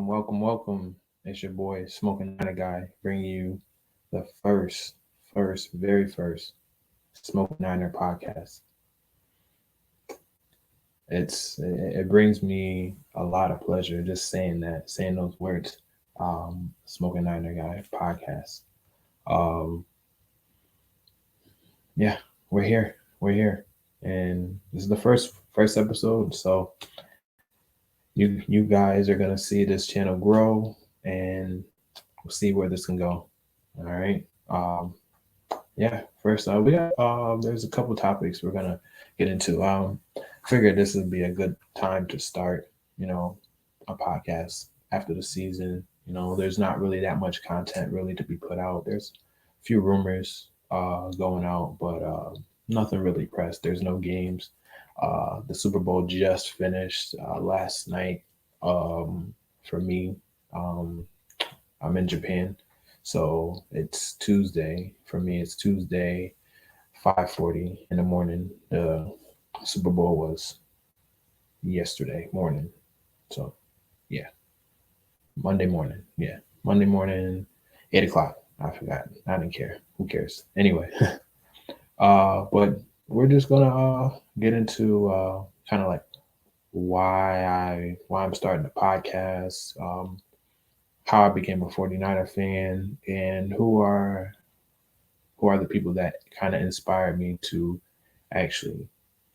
welcome. It's your boy Smokin Guy, bringing you the very first Smoking Niner podcast. It brings me a lot of pleasure just saying those words. Smoking Niner Guy podcast. Um, yeah, we're here, and this is the first episode. So you guys are gonna see this channel grow, and we'll see where this can go. All right. Yeah. First, we got there's a couple topics we're gonna get into. Figured this would be a good time to start. A podcast after the season. There's not really that much content really to be put out. There's a few rumors going out, but nothing really pressed. There's no games. The Super Bowl just finished last night. For me, um, I'm in Japan, so it's Tuesday. For me, it's Tuesday, 5:40 in the morning. The Super Bowl was yesterday morning, so yeah, Monday morning. Yeah, Monday morning, 8 o'clock. I forgot. I didn't care. Who cares? Anyway, but we're just gonna get into kind of like why I'm starting the podcast, how I became a 49er fan, and who are the people that kind of inspired me to actually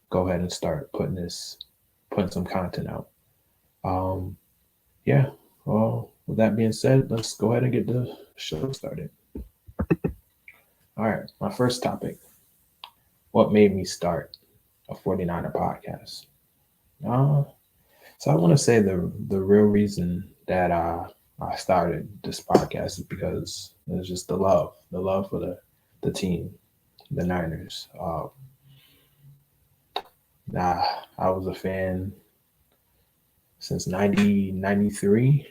go ahead and start putting some content out. Um, yeah. Well, with that being said, let's go ahead and get the show started. All right. My first topic: what made me start a 49er podcast? Uh, so I want to say the real reason that I started this podcast is because it was just the love for the team, the Niners. Nah, I was a fan since 93.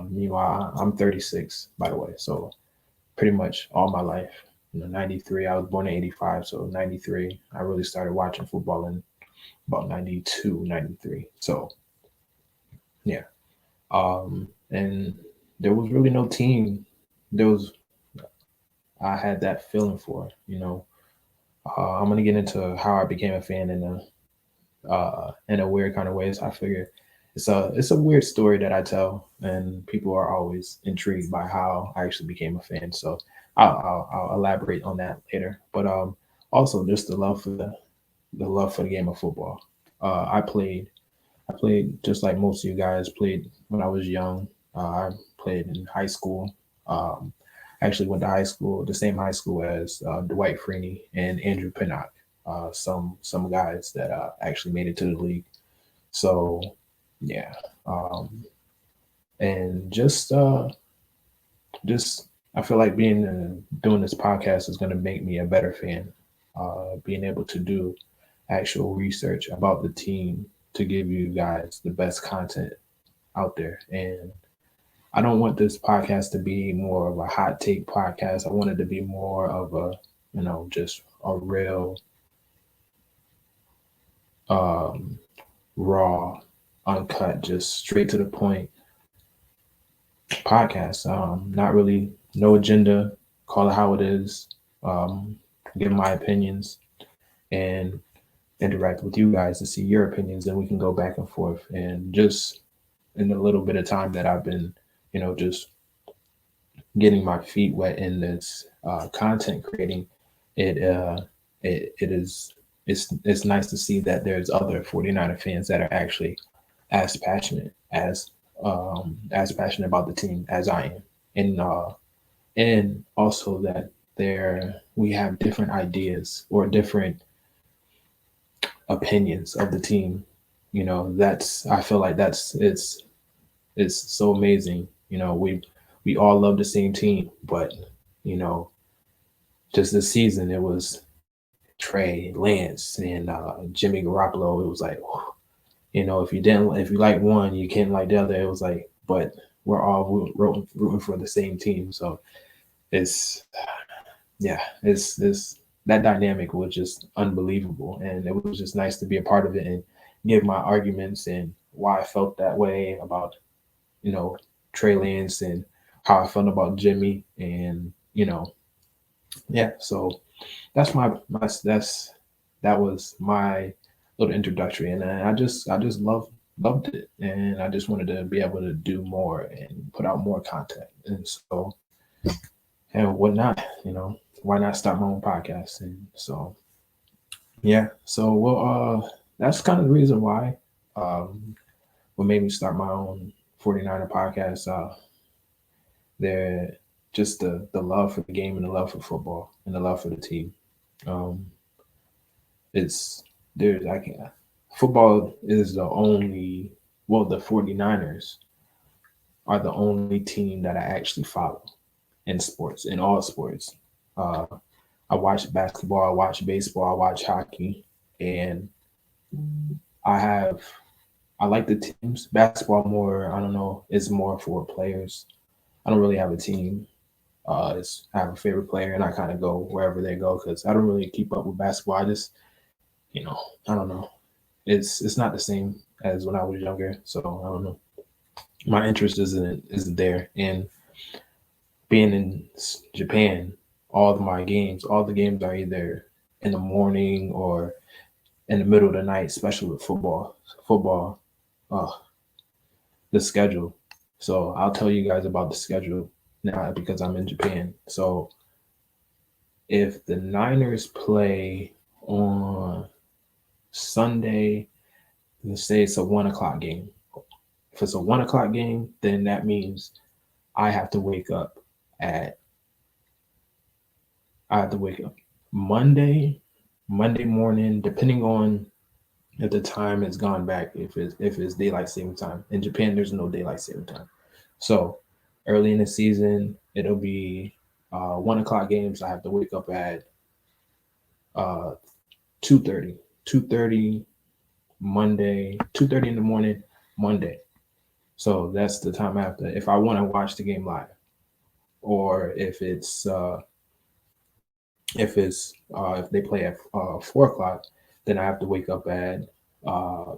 Meanwhile, I'm 36, by the way. So pretty much all my life, 93, I was born in 85. So 93, I really started watching football in about 92, 93. So yeah. And there was really no team. There was, I had that feeling for. I'm going to get into how I became a fan in a weird kind of way. So I figure it's a weird story that I tell, and people are always intrigued by how I actually became a fan. So I'll elaborate on that later. But also just the love for the game of football. I played just like most of you guys played when I was young. I played in high school. Um, actually went to high school, the same high school as Dwight Freeney and Andrew Pinnock. Some guys that actually made it to the league. So yeah, um, and just I feel like being doing this podcast is going to make me a better fan. Being able to do actual research about the team to give you guys the best content out there. And I don't want this podcast to be more of a hot take podcast. I want it to be more of just a real um, raw, uncut, just straight to the point podcast. Not really no agenda. Call it how it is. Um, give my opinions and interact with you guys to see your opinions. Then we can go back and forth. And just in the little bit of time that I've been, just getting my feet wet in this content creating, it it is it's nice to see that there's other 49er fans that are actually as passionate as passionate about the team as I am, and also that we have different ideas or different opinions of the team. That's I feel like it's so amazing. We all love the same team, but you know just this season it was Trey Lance and Jimmy Garoppolo. It was like, if you like one, you can't like the other. It was like, but we're all rooting for the same team. So it's yeah, it's that dynamic was just unbelievable, and it was just nice to be a part of it and give my arguments and why I felt that way about Trey Lance and how I felt about Jimmy, and yeah. So that's that was my little introductory, and I just loved it, and I just wanted to be able to do more and put out more content, and so and whatnot. Why not start my own podcast? And so yeah, so that's kind of the reason why what made me start my own 49er podcast. There just the love for the game and the love for football and the love for the team. Um, it's there's I can Football is the only the 49ers are the only team that I actually follow in sports, in all sports. Uh, I watch basketball, I watch baseball, I watch hockey, and I have I like the teams. Basketball more, I don't know, is more for players. I don't really have a team. I have a favorite player, and I kind of go wherever they go because I don't really keep up with basketball. I just, you know, I don't know. It's not the same as when I was younger, so I don't know. My interest isn't there. And being in Japan, all the games are either in the morning or in the middle of the night, especially with football. Football, uh, the schedule. So I'll tell you guys about the schedule now because I'm in Japan. So if the Niners play on Sunday, let's say it's a 1 o'clock game. If it's a 1 o'clock game, then that means I have to wake up at I have to wake up Monday morning, depending on if the time has gone back, if it's daylight saving time. In Japan, there's no daylight saving time. So early in the season, it'll be 1 o'clock games. I have to wake up at uh 2:30. 2:30 Monday, 2:30 in the morning, Monday. So that's the time after if I want to watch the game live. Or if they play at 4 o'clock, then I have to wake up at uh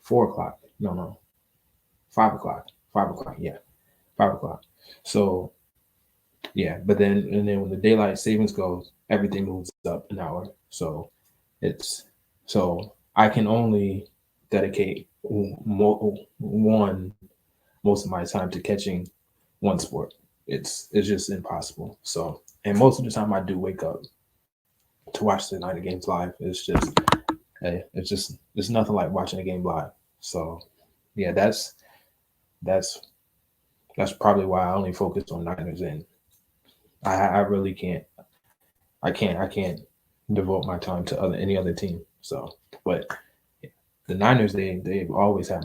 4 o'clock. No, 5 o'clock. 5 o'clock, yeah. 5 o'clock. So yeah, but then when the daylight savings goes, everything moves up an hour. It's so I can only dedicate one most of my time to catching one sport. It's just impossible. So and most of the time I do wake up to watch the night of games live. It's nothing like watching a game live. So yeah, that's that's probably why I only focus on Niners, and I really can't devote my time to any other team. So, but the Niners, they've always had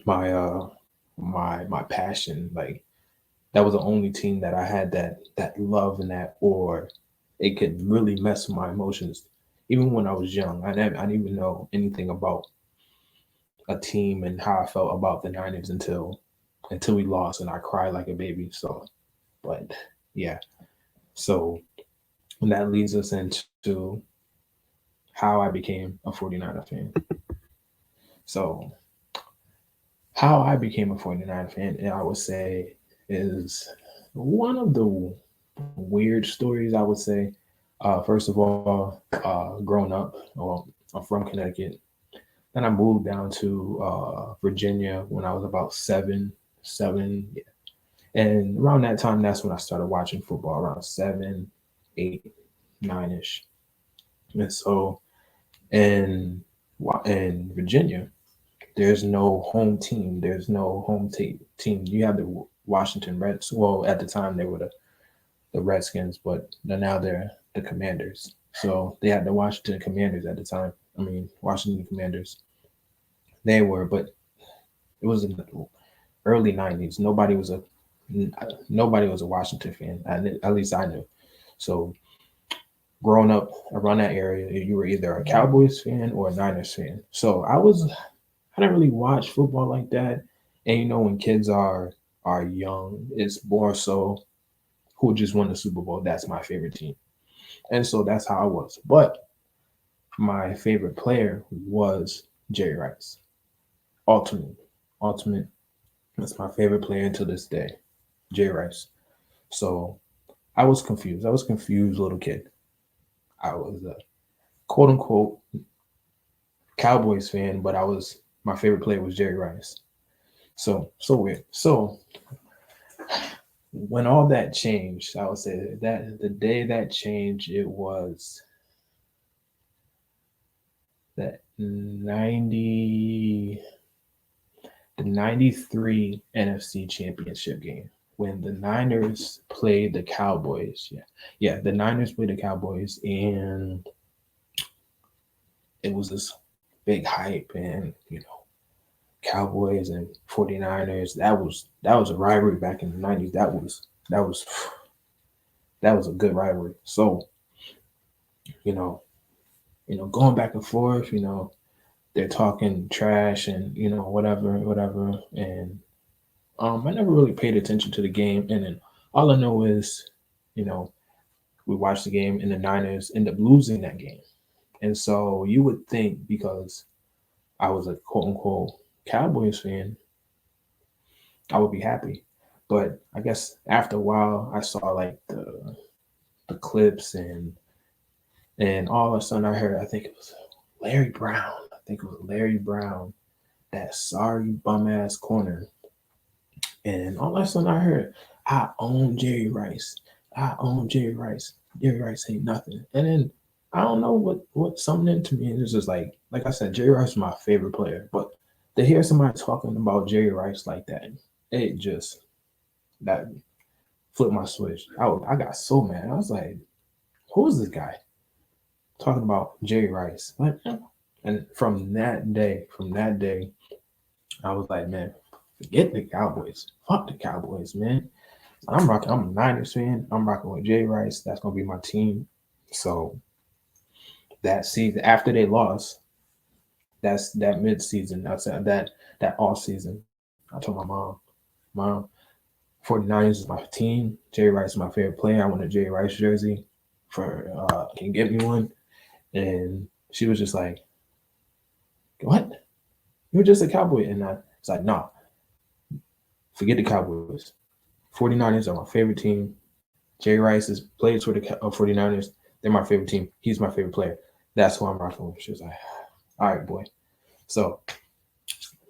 my my passion. Like that was the only team that I had that love and that, or it could really mess with my emotions. Even when I was young, I didn't even know anything about a team and how I felt about the Niners until we lost, and I cried like a baby. So, but yeah, so that leads us into how I became a 49er fan. So how I became a 49er fan, and I would say, is one of the weird stories, I would say. First of all, growing up, well, I'm from Connecticut. Then I moved down to Virginia when I was about seven. Yeah. And around that time, that's when I started watching football, around 7, 8, 9 ish. And so in Virginia, there's no home team. There's no team. You have the Washington Reds. Well, at the time they were the Redskins, but now they're the Commanders. So they had the Washington Commanders at the time. I mean, Washington Commanders. They were, but it was in the early '90s. Nobody was a Washington fan. At least I knew. So growing up around that area, you were either a Cowboys fan or a Niners fan. So I didn't really watch football like that. And when kids are young, it's more so who just won the Super Bowl. That's my favorite team. And so that's how I was. But my favorite player was Jerry Rice. ultimate. That's my favorite player until this day, Jerry Rice. So I was confused. I was confused, little kid. I was a quote unquote Cowboys fan, but my favorite player was Jerry Rice. So weird. So when all that changed, I would say that the day that changed, it was that 93 NFC Championship game when the Niners played the Cowboys. Yeah, the Niners played the Cowboys, and it was this big hype, and Cowboys and 49ers. That was a rivalry back in the 90s. That was that was a good rivalry. So you know, going back and forth. They're talking trash and whatever, and I never really paid attention to the game, and then all I know is, you know, we watched the game and the Niners end up losing that game, and so you would think because I was a quote unquote Cowboys fan, I would be happy, but I guess after a while I saw like the clips and all of a sudden I heard I think it was Larry Brown. I think it was Larry Brown, that sorry bum ass corner. And all of a sudden I heard, I own Jerry Rice. I own Jerry Rice. Jerry Rice ain't nothing. And then I don't know what something into me. And it's just like I said, Jerry Rice is my favorite player. But to hear somebody talking about Jerry Rice like that, it just that flipped my switch. I got so mad. I was like, who is this guy talking about Jerry Rice? Like, and from that day, I was like, man, forget the Cowboys. Fuck the Cowboys, man. I'm rocking. I'm a Niners fan. I'm rocking with Jay Rice. That's gonna be my team. So that season after they lost, that's that mid season. That's that off season. I told my mom, 49ers is my team. Jay Rice is my favorite player. I want a Jay Rice jersey for can you get me one? And she was just like, what? You're just a Cowboy. And I was like, nah, forget the Cowboys. 49ers are my favorite team. Jay Rice is plays for the 49ers. They're my favorite team. He's my favorite player. That's who I'm rocking with. She was like, all right, boy. So,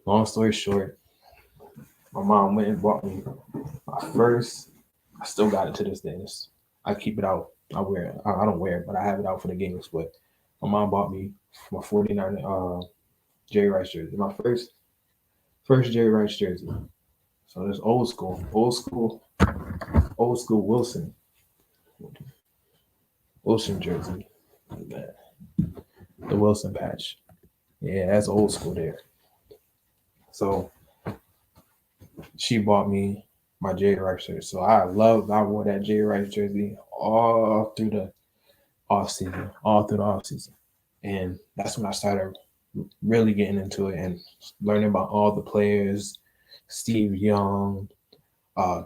long story short, my mom went and bought me my first. I still got it to this day. I keep it out. I wear it. I don't wear it, but I have it out for the games. But my mom bought me my 49 Jerry Rice jersey. My first Jerry Rice jersey. So there's old school Wilson jersey. The Wilson patch. Yeah, that's old school there. So she bought me my Jerry Rice jersey. So I wore that Jerry Rice jersey all through the off season, and that's when I started really getting into it and learning about all the players, Steve Young,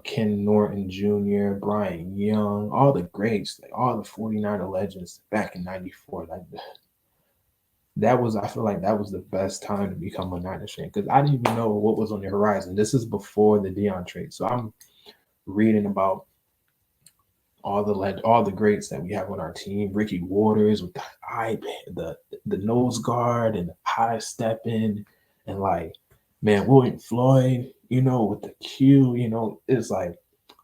Ken Norton Jr., Brian Young, all the greats, like all the 49er legends back in '94. Like I feel like that was the best time to become a Niners fan because I didn't even know what was on the horizon. This is before the Dion trade. So I'm reading about all the greats that we have on our team. Ricky Waters with the eye, the nose guard and the high stepping, and like, man, William Floyd, with the Q, it's like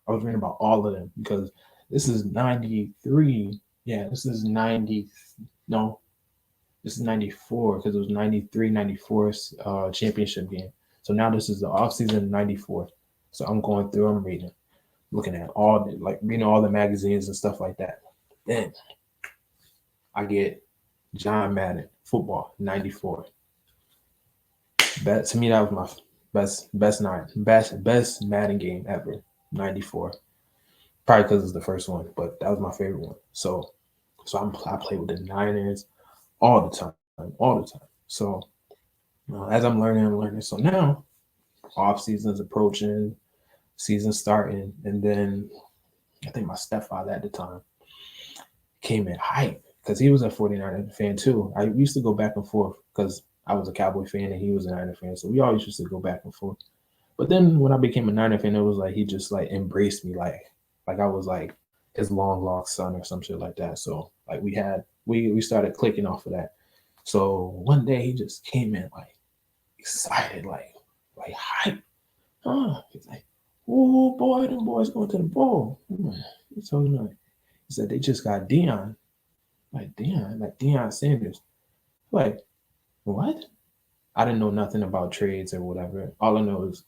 I was reading about all of them because this is 93. Yeah, this is 90. No, this is 94 because it was 93, 94 championship game. So now this is the offseason 94. So I'm going through, I'm reading, looking at reading all the magazines and stuff like that. Then I get John Madden football 94. That to me that was my best Madden game ever. 94. Probably because it's the first one, but that was my favorite one. So I play with the Niners all the time. So as I'm learning. So now off season's approaching, season starting, and then I think my stepfather at the time came in hype because he was a 49er fan too. I used to go back and forth because I was a Cowboy fan and he was a Niner fan, so we always used to go back and forth. But then when I became a Niner fan, it was like he just like embraced me, like I was like his long lost son or some shit like that. So like we started clicking off of that. So one day he just came in like excited, like hype. He's like, oh boy, them boys going to the bowl. He told me, he said they just got Dion, like Deion Sanders. Like what? I didn't know nothing about trades or whatever. All I know is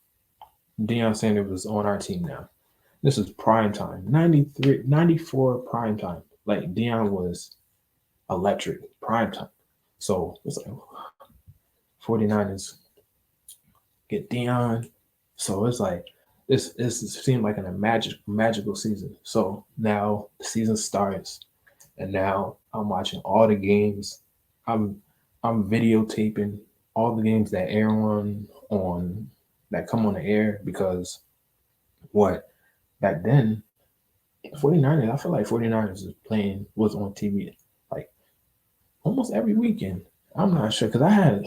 Deion Sanders was on our team now. This is prime time, 93, 94 prime time. Like Deion was electric prime time. So it's like 49ers get Deion. So it's like this seemed like a magical season. So now the season starts, and now I'm watching all the games. I'm I'm videotaping all the games that air on that come on the air because what back then 49ers, I feel like 49ers was on TV like almost every weekend. I'm not sure because I had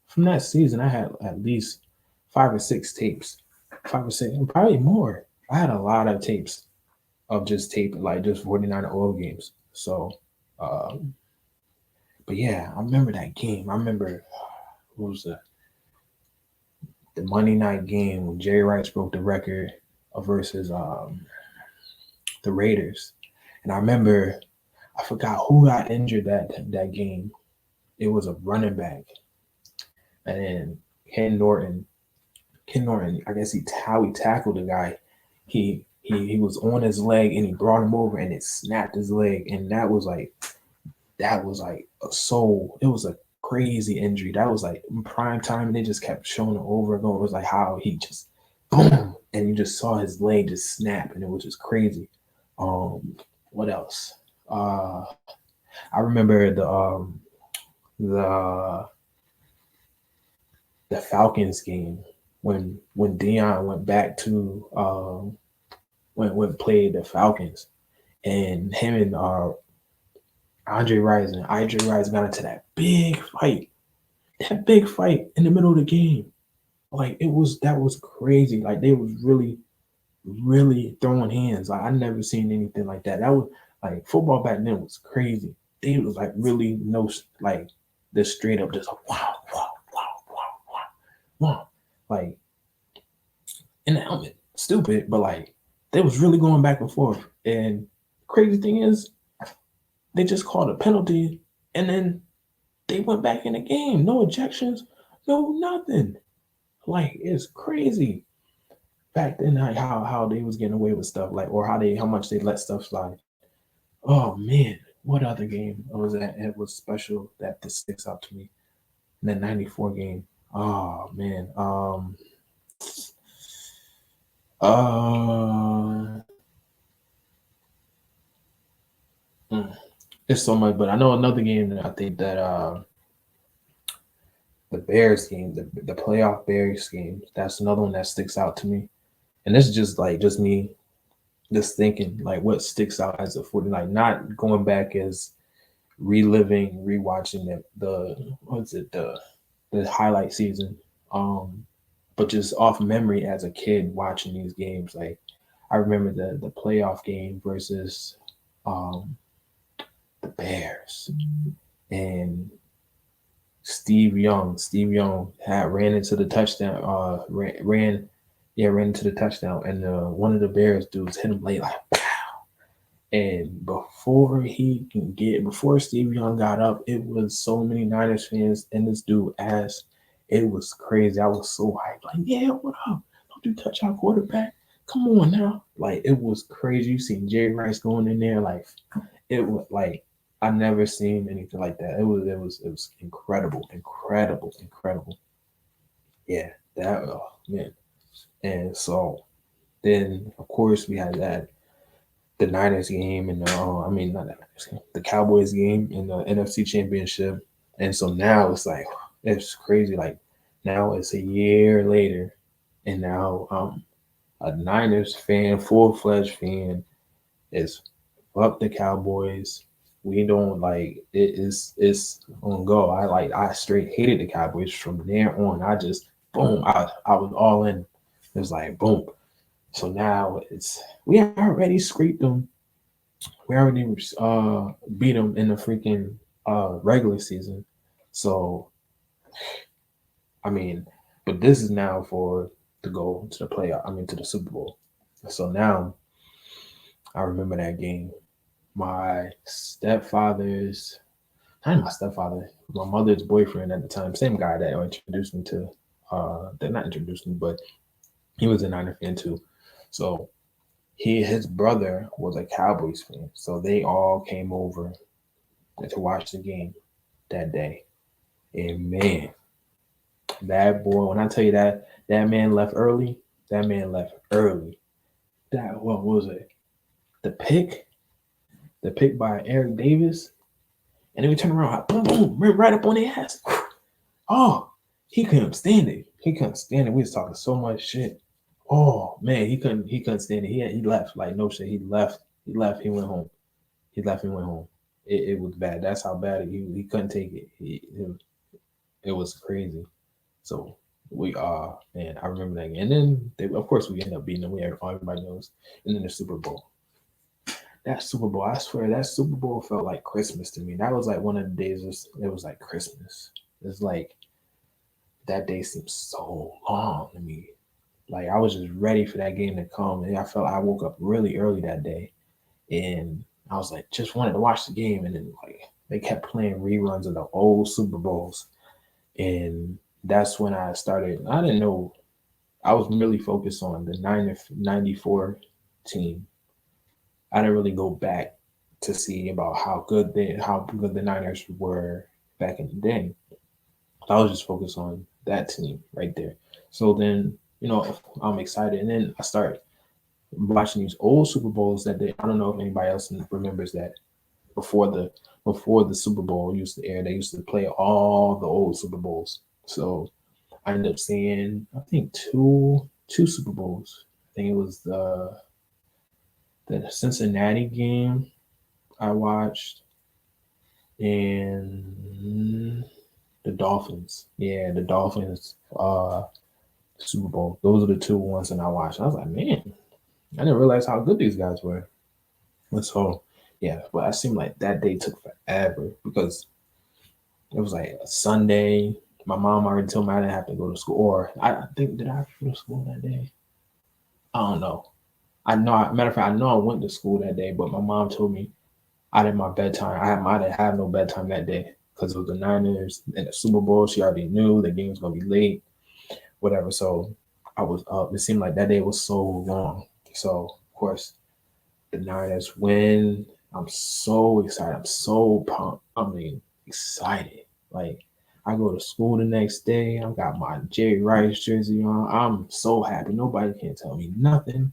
from that season I had at least 5 or 6 tapes, 5 or 6, and probably more. I had a lot of tapes of just tape like just 49er oil games. So, um, but yeah, I remember that game. I remember what was the Monday night game when Jerry Rice broke the record versus the Raiders, and I remember I forgot who got injured that game. It was a running back, and then Ken Norton. Ken Norton, I guess how he tackled the guy. He was on his leg and he brought him over and it snapped his leg, and that was like a soul. It was a crazy injury. That was like in prime time, and they just kept showing it over and over. It was like how he just boom, and you just saw his leg just snap, and it was just crazy. What else? Uh, I remember the the Falcons game when Dion went back to when played the Falcons, and him and Andre Rice got into that big fight in the middle of the game. Like that was crazy. Like they was really throwing hands. Like I never seen anything like that. That was like football back then was crazy. They was like really no like this straight up just wow wow wow wow wow wow like in the helmet. Stupid, but like they was really going back and forth. And crazy thing is, they just called a penalty, and then they went back in the game. No ejections, no nothing. Like it's crazy. Back then, like how they was getting away with stuff, like or how much they let stuff slide. Oh man, what other game was that? It was special that this sticks out to me. In the '94 game. Oh man. Uh. hmm. It's so much, but I know another game that I think that the Bears game, the playoff Bears game, that's another one that sticks out to me. And this is just me just thinking like what sticks out as a 40, like not going back as rewatching the what's it the highlight season, um, but just off memory as a kid watching these games. Like I remember the playoff game versus um the Bears and Steve Young had ran into the touchdown. Ran into the touchdown, and one of the Bears dudes hit him late, like pow. And before Steve Young got up, it was so many Niners fans and this dude ass. It was crazy. I was so hyped, like, yeah, what up? Don't you touch our quarterback? Come on now. Like it was crazy. You seen Jerry Rice going in there, like it was like I never seen anything like that. It was incredible. Yeah, that oh man. And so then of course we had that the Niners game and I mean not that Niners game, the Cowboys game in the NFC Championship. And so now it's like it's crazy. Like now it's a year later, and now a Niners fan, full fledged fan, is up the Cowboys. We don't like it's on go. I straight hated the Cowboys from there on. I just boom, I was all in. It was like boom. So now it's we already scraped them. We already beat them in the freaking regular season. So I mean, but this is now for to go to the playoff. I mean to the Super Bowl. So now I remember that game. My stepfather's not my stepfather, my mother's boyfriend at the time, same guy that introduced me to that not introduced me, but he was a Niner fan too. So his brother was a Cowboys fan. So they all came over to watch the game that day. And man, that boy, when I tell you that man left early, that man left early. That what was it? The pick, the pick by Eric Davis, and then we turn around, boom, boom, right up on the ass. Oh, he couldn't stand it. He couldn't stand it. We was talking so much shit. Oh man, he couldn't stand it. He left like no shit. He left. He left. He went home. He left and went home. It was bad. That's how bad he couldn't take it. It was crazy. So we man, I remember that game. And then they, of course we ended up beating them. We everybody knows. And then the Super Bowl. That Super Bowl, I swear, that Super Bowl felt like Christmas to me. That was like one of the days. It was like Christmas. It's like that day seems so long to me. Like I was just ready for that game to come, and I felt I woke up really early that day, and I was like just wanted to watch the game, and then like they kept playing reruns of the old Super Bowls, and that's when I started. I didn't know I was really focused on the 94 team. I didn't really go back to see about how good the Niners were back in the day. I was just focused on that team right there. So then, I'm excited, and then I start watching these old Super Bowls that they. I don't know if anybody else remembers that before the Super Bowl used to air, they used to play all the old Super Bowls. So I ended up seeing I think two Super Bowls. I think it was the Cincinnati game I watched and the Dolphins. Yeah, the Dolphins Super Bowl. Those are the two ones that I watched. I was like, man, I didn't realize how good these guys were. And so, yeah, but it seemed like that day took forever because it was like a Sunday. My mom already told me I didn't have to go to school. Or I think, did I have to go to school that day? I don't know. Matter of fact, I know I went to school that day, but my mom told me I did my bedtime. I didn't have no bedtime that day because it was the Niners and the Super Bowl. She already knew the game was going to be late, whatever. So I was up. It seemed like that day was so long. So, of course, the Niners win. I'm so excited. I'm so pumped. I mean, excited. Like, I go to school the next day. I've got my Jerry Rice jersey on. I'm so happy. Nobody can tell me nothing.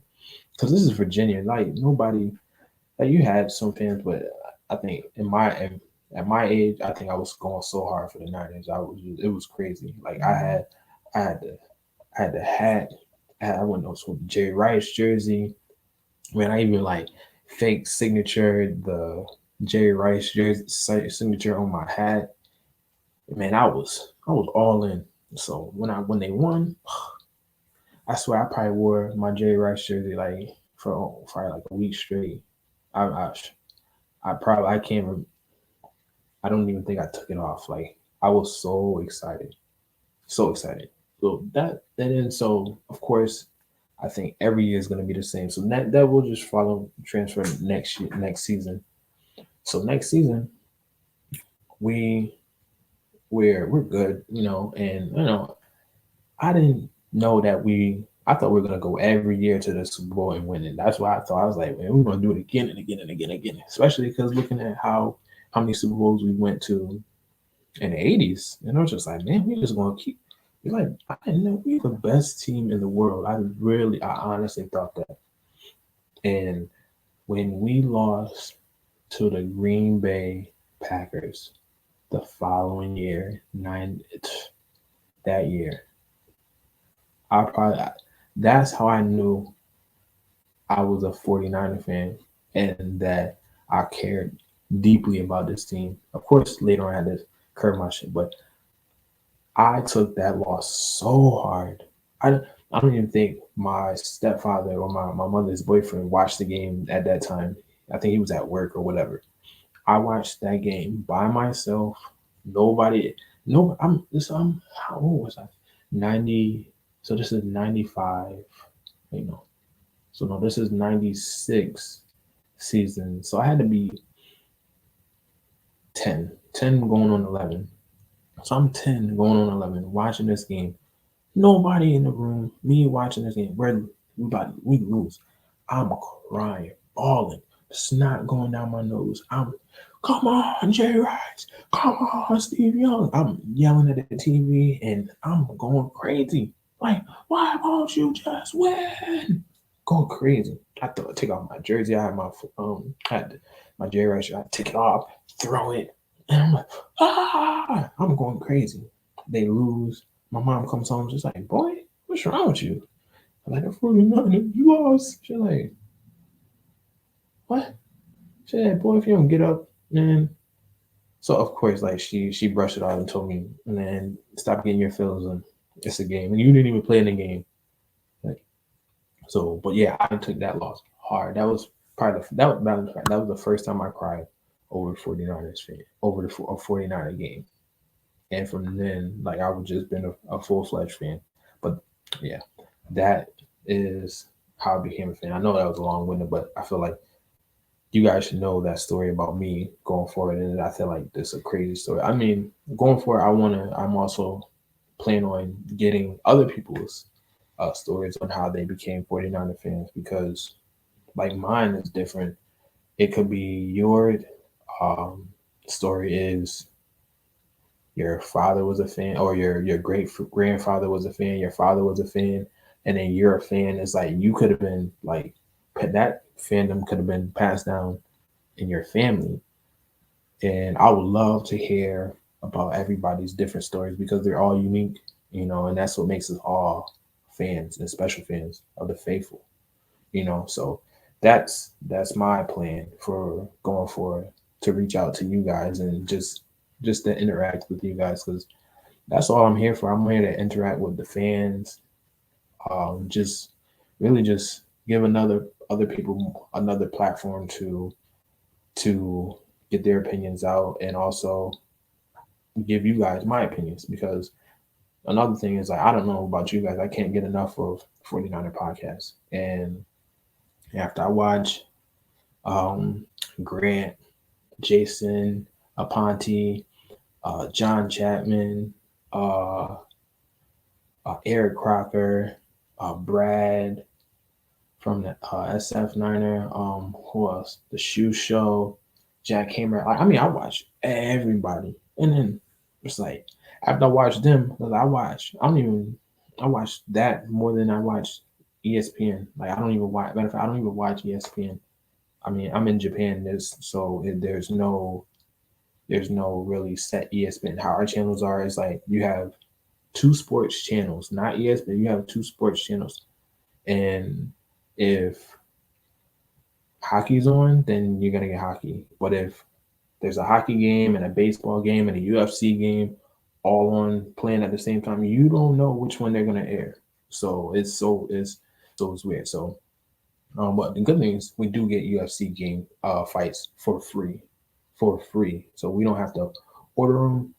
Because this is Virginia. Like, nobody, like, you had some fans, but I think at my age, I think I was going so hard for the Niners. It was crazy. Like, I had the hat. I went on some Jerry Rice jersey. Man, I even like fake signature the Jerry Rice jersey signature on my hat. Man, I was all in. So when they won, I swear I probably wore my Jerry Rice jersey like for like a week straight. I I, I probably I can't. I don't even think I took it off. Like I was so excited, so excited. So that and so of course I think every year is going to be the same. So that will just follow transfer next season. So next season we we're good, and I didn't know that I thought we were gonna go every year to the Super Bowl and win it. That's why I thought I was like, man, we're gonna do it again and again and again and again. Especially because looking at how many Super Bowls we went to in the '80s, and I was just like, man, we just gonna keep. Like I didn't know we're the best team in the world. I honestly thought that. And when we lost to the Green Bay Packers the following year, that year, I probably that's how I knew I was a 49er fan and that I cared. deeply about this team. Of course, later on I had to curb my shit, but I took that loss so hard. I, I don't even think my stepfather or my mother's boyfriend watched the game at that time. I think he was at work or whatever. I watched that game by myself. Nobody, no, I'm, how old was I? 90, so this is 95, you know. So no, this is 96 season. So I had to be 10 going on 11. So I'm 10 going on 11 watching this game. Nobody in the room. Me watching this game. We lose. I'm crying, bawling, snot going down my nose. Come on, Jay Rice. Come on, Steve Young. I'm yelling at the TV and I'm going crazy. Like, why won't you just win? Going crazy. I thought take off my jersey. I had my Jay Rice shirt. I take it off, throw it, and I'm like, I'm going crazy. They lose. My mom comes home, just like, boy, what's wrong with you? I'm like, the 49ers, you lost. She's like, what? She said, boy, if you don't get up, man. So of course, like she brushed it off and told me, man, stop getting your feelings on. It's a game, and you didn't even play in the game. Like, so, but yeah, I took that loss hard. That was probably that was the first time I cried over 49ers fan, over a 49er game. And from then, like I would just been a full fledged fan. But yeah, that is how I became a fan. I know that was a long winded, but I feel like you guys should know that story about me going forward. And I feel like this is a crazy story. I mean, going forward, I'm also planning on getting other people's stories on how they became 49er fans because like mine is different. It could be your um, story is your father was a fan or your great grandfather was a fan, your father was a fan, and then you're a fan. It's like you could have been like that fandom could have been passed down in your family. And I would love to hear about everybody's different stories because they're all unique, and that's what makes us all fans and special fans of the faithful. So that's my plan for going forward, to reach out to you guys and just to interact with you guys because that's all I'm here for. I'm here to interact with the fans. Just really just give other people another platform to get their opinions out and also give you guys my opinions because another thing is like I don't know about you guys. I can't get enough of 49er podcasts. And after I watch um Grant, Jason, Aponte, John Chapman, uh, Eric Crocker, Brad from the SF Niner. Who else? The Shoe Show, Jack Hammer. I mean, I watch everybody, and then it's like after I watch them, I don't even. I watch that more than I watch ESPN. Like I don't even watch. Matter of fact, I don't even watch ESPN. I mean, I'm in Japan. There's no really set ESPN. How our channels are is like you have two sports channels, not ESPN. You have two sports channels, and if hockey's on, then you're gonna get hockey. But if there's a hockey game and a baseball game and a UFC game all on playing at the same time, you don't know which one they're gonna air. So it's weird. So but the good thing is we do get UFC game fights for free. So we don't have to order them.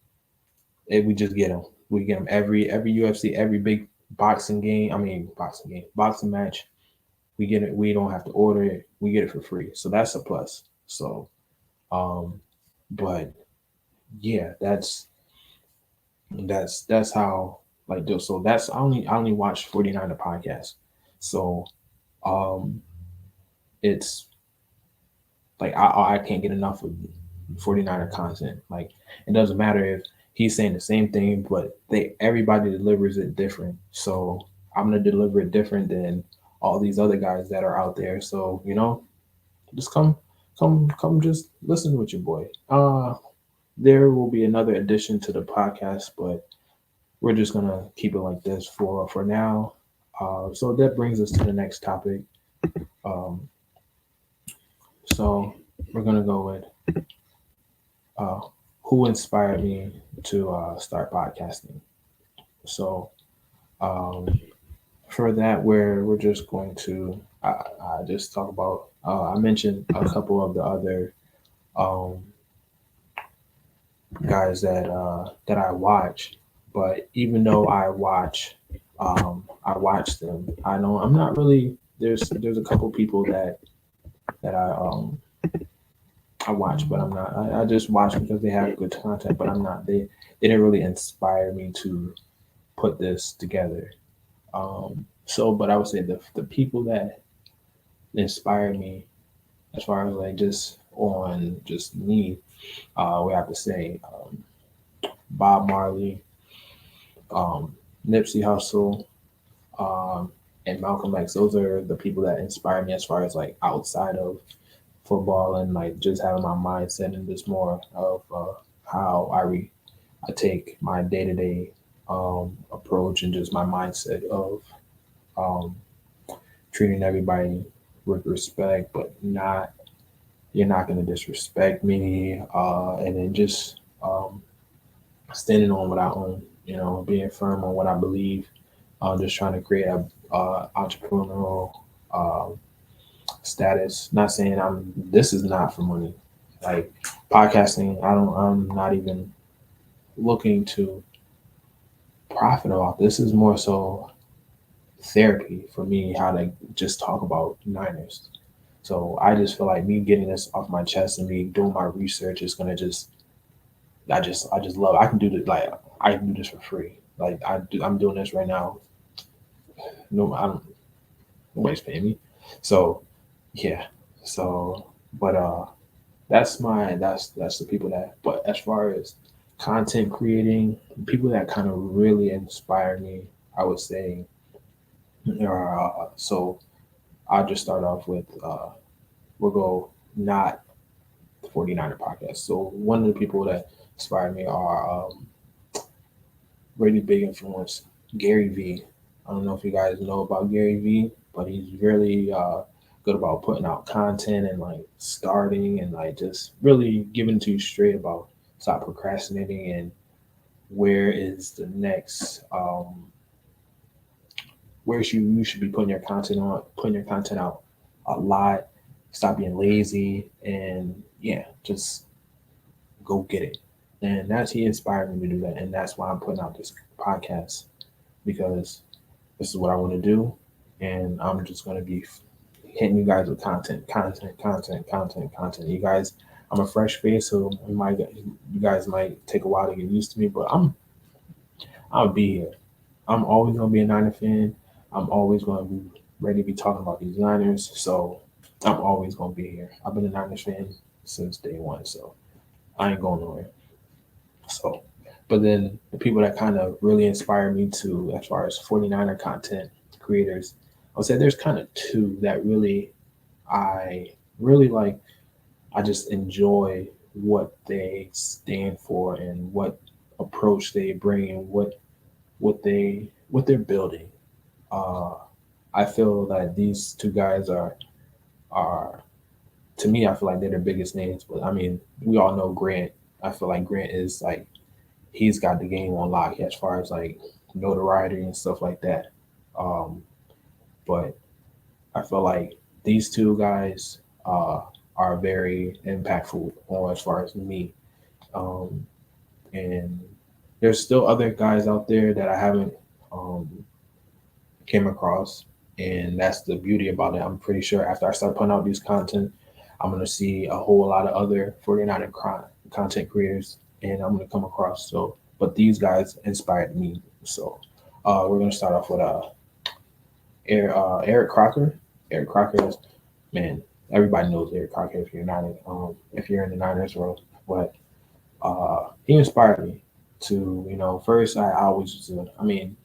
We just get them. We get them every UFC, every big boxing game. I mean boxing match. We get it. We don't have to order it. We get it for free. So that's a plus. So, um, but yeah, that's how like do. So that's I only watch 49 the podcast. So um, it's like I can't get enough of 49er content. Like it doesn't matter if he's saying the same thing, but everybody delivers it different. So I'm gonna deliver it different than all these other guys that are out there. So just come just listen with your boy. There will be another addition to the podcast, but we're just gonna keep it like this for now. So that brings us to the next topic. Um, so we're gonna go with uh, who inspired me to start podcasting. So for that, we're just going to I just talk about. I mentioned a couple of the other um, guys that I watch, but even though I watch them. I know I'm not really there's a couple people that I watch, but I'm not. I just watch because they have good content, but I'm not. They didn't really inspire me to put this together. So, but I would say the people that inspire me, as far as like just on just me, we have to say Bob Marley, um, Nipsey Hussle, um, and Malcolm X. Those are the people that inspire me as far as like outside of football and like just having my mindset and just more of how I take my day to day approach and just my mindset of um, treating everybody with respect, but not you're not gonna disrespect me, and then just standing on what I own. You know, being firm on what I believe. Just trying to create a entrepreneurial um, status. Not saying I'm. This is not for money. Like podcasting, I don't. I'm not even looking to profit off. This is more so therapy for me. How to just talk about Niners. So I just feel like me getting this off my chest and me doing my research is gonna just. I just love. I can do this. Like I can do this for free. Like I'm doing this right now. No, I don't. Nobody's paying me. So yeah. So, but that's the people that. But as far as content creating, people that kind of really inspire me, I would say, are so I'll just start off with we'll go not the 49er podcast. So one of the people that inspire me are really big influence Garyvee. I don't know if you guys know about Garyvee, but he's really good about putting out content and like starting and like just really giving it to you straight about stop procrastinating and where is the next where you should be putting your content out a lot. Stop being lazy and yeah, just go get it. And that's he inspired me to do that, and that's why I'm putting out this podcast because this is what I want to do, and I'm just going to be hitting you guys with content. You guys, I'm a fresh face, so you guys might take a while to get used to me, but I'll be here. I'm always gonna be a Niner fan. I'm always gonna be ready to be talking about these Niners. So I'm always gonna be here. I've been a Niners fan since day one, so I ain't going nowhere. So, but then the people that kind of really inspire me to, as far as 49er content creators, I would say there's kind of two that I really like. I just enjoy what they stand for and what approach they bring and what they're building. Uh, I feel that these two guys are to me. I feel like they're the biggest names. But I mean, we all know Grant. I feel like Grant is like he's got the game on lock as far as like notoriety and stuff like that. Um, but I feel like these two guys are very impactful on as far as me. Um, and there's still other guys out there that I haven't um, came across, and that's the beauty about it. I'm pretty sure after I start putting out these content, I'm gonna see a whole lot of other 49er content creators, and I'm gonna come across. So, but these guys inspired me. So, we're gonna start off with Eric Crocker. Eric Crocker is man. Everybody knows Eric Crocker if you're in the Niners world, but he inspired me to first I always I mean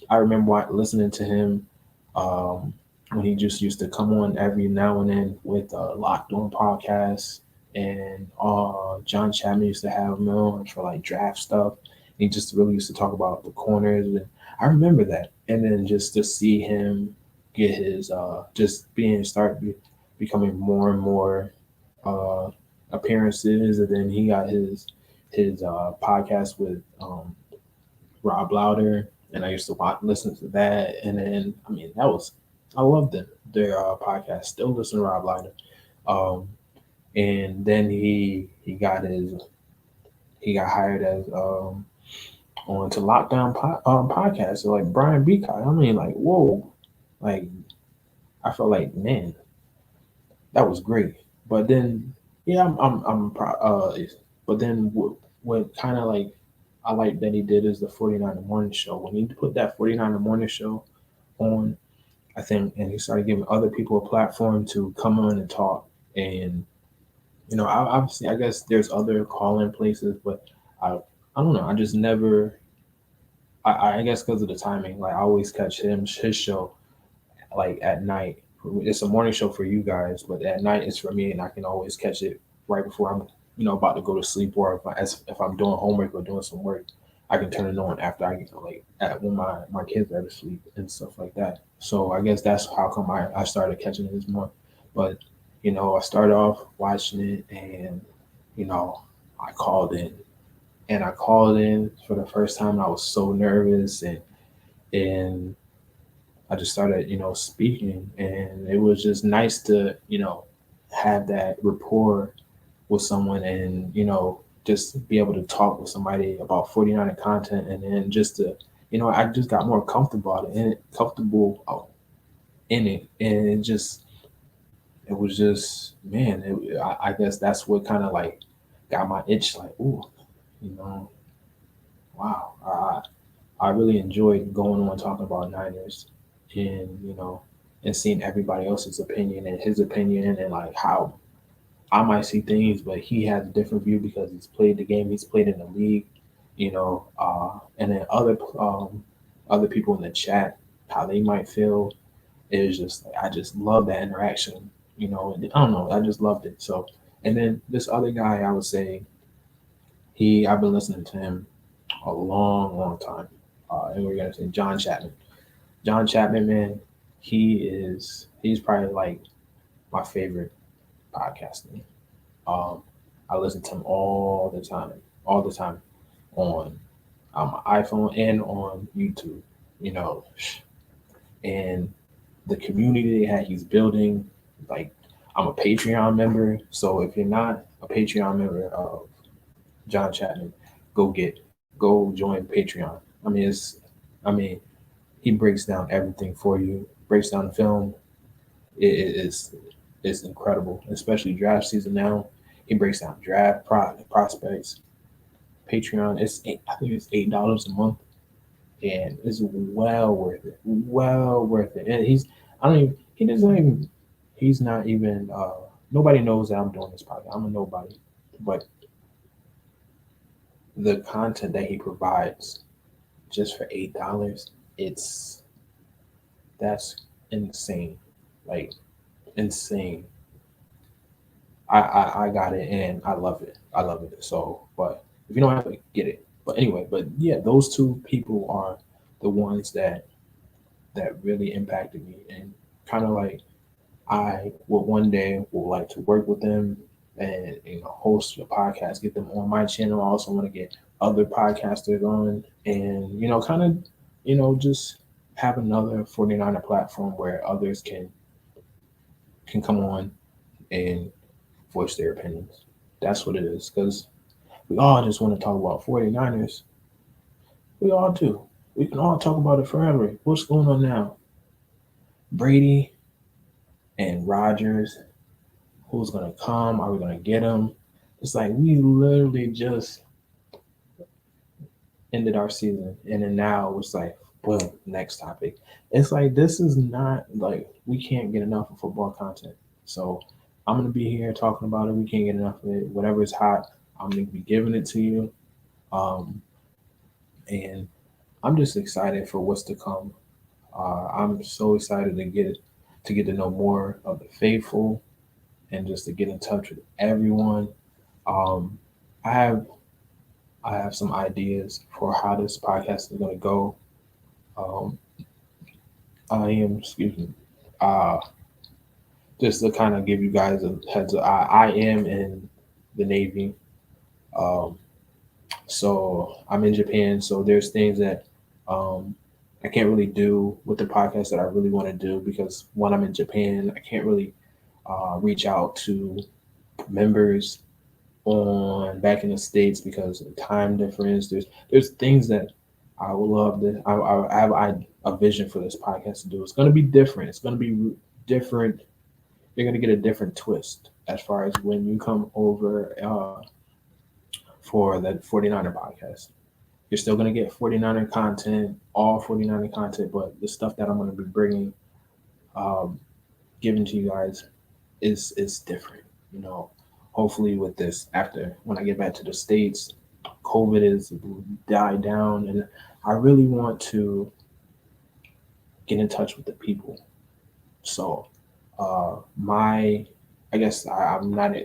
I remember listening to him um, when he just used to come on every now and then with Locked On podcasts, and John Chapman used to have him on for like draft stuff. He just really used to talk about the corners, and I remember that. And then just to see him get his just being becoming more and more. appearances, and then he got his podcast with Rob Louder, and I used to listen to that. And then I mean that was I loved them their podcast. Still listen to Rob Louder. Um, and then he got hired as on to Lockdown podcast. So like Brian Beacott. I mean like whoa, like I felt like man that was great. But then yeah but then what kind of like I like that he did is the 49er morning show. When he put that 49er morning show on, I think, and he started giving other people a platform to come on and talk. And obviously, I guess there's other call-in places, but I don't know. I just never. I guess because of the timing, like I always catch his show like at night. It's a morning show for you guys, but at night it's for me, and I can always catch it right before I'm about to go to sleep, or if I'm doing homework or doing some work, I can turn it on after I get like when my kids are to sleep and stuff like that. So I guess that's how come I started catching it more. But I started off watching it, and you know I called in, and I called in for the first time. I was so nervous, and I just started, speaking, and it was just nice to, have that rapport with someone, and just be able to talk with somebody about 49 and content, and then just to, I just got more comfortable in it, and it was just, man, I guess that's what kind of like got my itch, like, ooh, you know, wow, I really enjoyed going on talking about Niners, and and seeing everybody else's opinion and his opinion, and like how I might see things, but he has a different view because he's played the game, he's played in the league, and then other people in the chat, how they might feel. It was just like I just love that interaction, and I don't know, I just loved it. So, and then this other guy, I would say I've been listening to him a long, long time. And we're gonna say John Chapman. John Chapman, man, he's probably like my favorite podcaster. Um, I listen to him all the time on my iPhone and on YouTube. You know, and the community that he's building, like I'm a Patreon member. So if you're not a Patreon member of John Chapman, go join Patreon. I mean, I mean, he breaks down everything for you. Breaks down the film. It's incredible, especially draft season now. He breaks down prospects. Patreon, I think it's $8 a month, and it's well worth it. Well worth it. And I don't even, he doesn't even, he's not even. Nobody knows that I'm doing this podcast. I'm a nobody, but the content that he provides just for $8, it's that's insane, like insane. I got it, and I love it. I love it. So, but if you don't have it, get it. But anyway, but yeah, those two people are the ones that really impacted me, and kind of like I would one day would like to work with them, and host a podcast, get them on my channel. I also want to get other podcasters on, and kind of just have another 49er platform where others can come on and voice their opinions. That's what it is. Because we all just want to talk about 49ers. We all do. We can all talk about it forever. What's going on now? Brady and Rodgers. Who's going to come? Are we going to get him? It's like we literally just ended our season. And then now it's like, boom, next topic. It's like this is not like we can't get enough of football content. So I'm gonna be here talking about it. We can't get enough of it. Whatever is hot, I'm gonna be giving it to you. Um, and I'm just excited for what's to come. I'm so excited to get to know more of the faithful, and just to get in touch with everyone. Um, I have I have some ideas for how this podcast is gonna go. Um, I am, excuse me, uh, just to kind of give you guys a heads up. I am in. the Navy. Um, so I'm in Japan. So there's things that I can't really do with the podcast that I really want to do because when I'm in Japan, I can't really reach out to members on back in the States because of the time difference. There's things that I would love to. I have a vision for this podcast to do. It's going to be different. It's going to be different. You're going to get a different twist as far as when you come over for the 49er podcast. You're still going to get 49er content, all 49er content, but the stuff that I'm going to be bringing, um, giving to you guys is different. You know, hopefully with this, after when I get back to the States, COVID is died down, and I really want to get in touch with the people. So, my, I guess I'm not.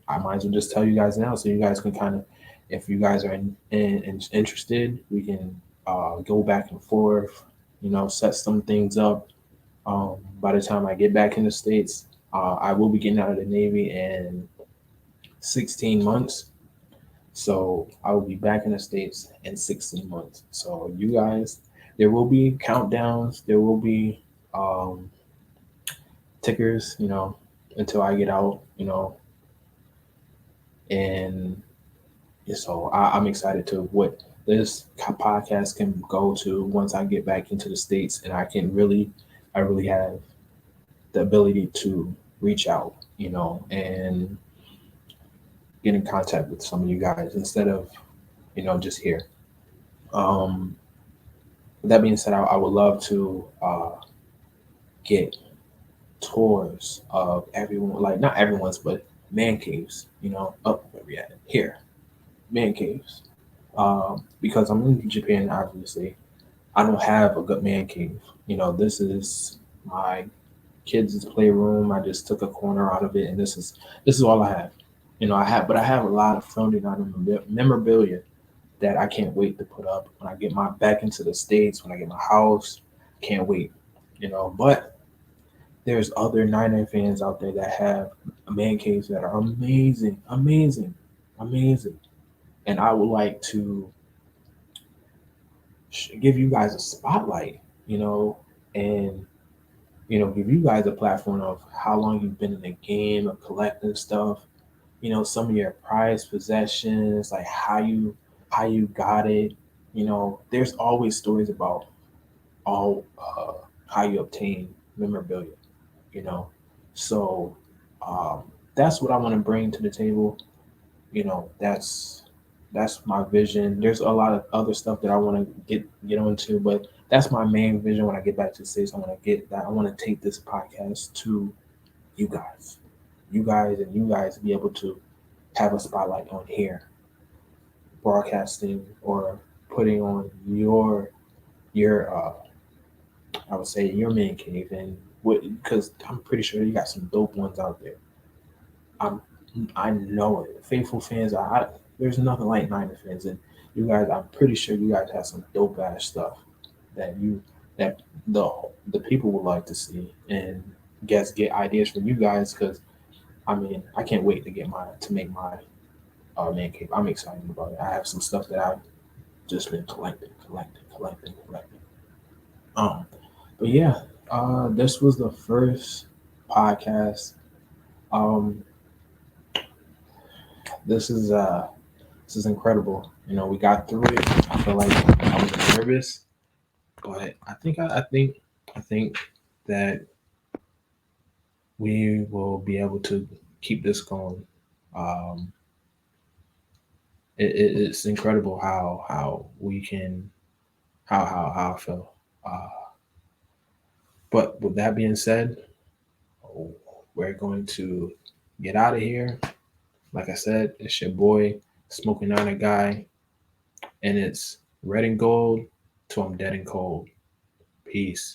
I might as well just tell you guys now, so you guys can kind of, if you guys are interested, we can go back and forth. You know, set some things up. By the time I get back in the States, I will be getting out of the Navy in 16 months. So I will be back in the States in 16 months. So you guys, there will be countdowns. There will be um, tickers, you know, until I get out, you know, and so I'm excited to what this podcast can go to once I get back into the States and I really have the ability to reach out, you know, and get in contact with some of you guys instead of, you know, just here. Um, with that being said, I would love to get tours of everyone, like not everyone's, but man caves, you know, up where we at here, man caves. Because I'm in Japan, obviously, I don't have a good man cave. You know, this is my kids' playroom. I just took a corner out of it, and this is all I have. You know, I have a lot of founding item memorabilia that I can't wait to put up when I get my back into the States, when I get my house. Can't wait. You know, but there's other Niner fans out there that have man caves that are amazing, amazing, amazing. And I would like to give you guys a spotlight, you know, and you know, give you guys a platform of how long you've been in the game of collecting stuff, you know, some of your prized possessions, like how you got it. You know, there's always stories about all how you obtain memorabilia, you know. So that's what I want to bring to the table. You know, that's my vision. There's a lot of other stuff that I want to get onto, but that's my main vision when I get back to the States. I want to get that. I want to take this podcast to you guys, and you guys be able to have a spotlight on here, broadcasting or putting on your I would say your man cave and what, because I'm pretty sure you got some dope ones out there. I'm I know it. Faithful fans, there's nothing like Niner fans, and you guys, I'm pretty sure you guys have some dope ass stuff that you that the people would like to see, and guess get ideas from you guys because I mean I can't wait to make my man cave. I'm excited about it. I have some stuff that I've just been collecting. Um, but yeah, this was the first podcast. Um, this is uh this is incredible. You know, we got through it. I feel like I was nervous, but I think that we will be able to keep this going. Um, it's incredible how we can how I feel. Uh, but with that being said, we're going to get out of here. Like I said, it's your boy Smoking on a Guy, and it's red and gold till I'm dead and cold. Peace.